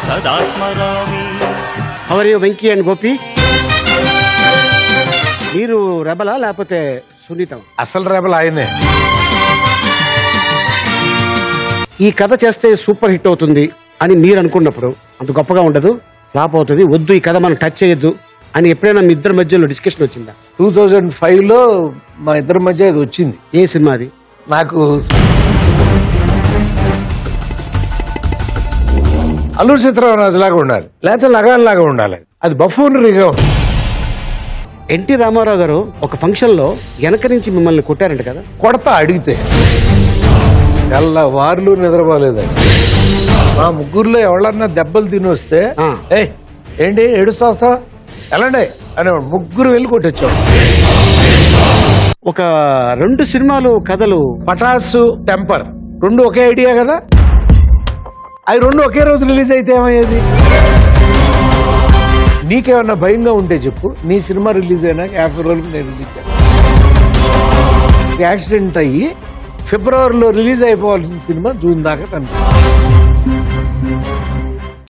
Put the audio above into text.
సదా స్మరామి. How Venky and Gopi? మీరు రెబలా లేకపోతే సునీతం? అసలు రెబల్ ఆయనే. ఈ కథ చేస్తే సూపర్ హిట్ అవుతుంది అని మీరు అనుకున్నప్పుడు అంత గొప్పగా ఉండదు, ఫ్లాప్ అవుతుంది, వద్దు ఈ కథ మనం టచ్ చేయొద్దు అని ఎప్పుడైనా మీ ఇద్దరి మధ్యలో డిస్కషన్ వచ్చిందా? 2005లో మా ఇద్దరి మధ్య ఇది వచ్చింది. ఏ సినిమా అది? నాకు అల్లూరి సీతారామరాజు లాగా ఉండాలి, లేకపోతే లగాన్ లాగా ఉండాలి. అది బఫూనరీగా ఉంది. ఎన్టీ రామారావు గారు ఒక ఫంక్షన్ లో వెనక నుంచి మిమ్మల్ని కొట్టారంట కదా? కొడతా అడిగితే తెల్లవార్లు నిద్రపోలేదండి. మా ముగ్గురులో ఎవరన్నా దెబ్బలు తిని వస్తే ఏ ఏంటి ఏడుస్తావా ఎలాండే అనేవాడు. ముగ్గురు వెళ్ళి కొట్టొచ్చాడు. ఒక 2 సినిమాలు కథలు, పటాసు టెంపర్, 2 ఒకే ఐడియా కదా. అవి 2 ఒకే రోజు రిలీజ్ అయితే ఏమయ్యేది? నీకేమన్నా భయంగా ఉంటే చెప్పు. నీ సినిమా రిలీజ్ అయినాక 50 రోజులకు నేను రిలీజ్ చేయాలి. యాక్సిడెంట్ అయ్యి ఫిబ్రవరిలో రిలీజ్ అయిపోవాల్సిన సినిమా జూన్ దాకా కనిపిస్తుంది.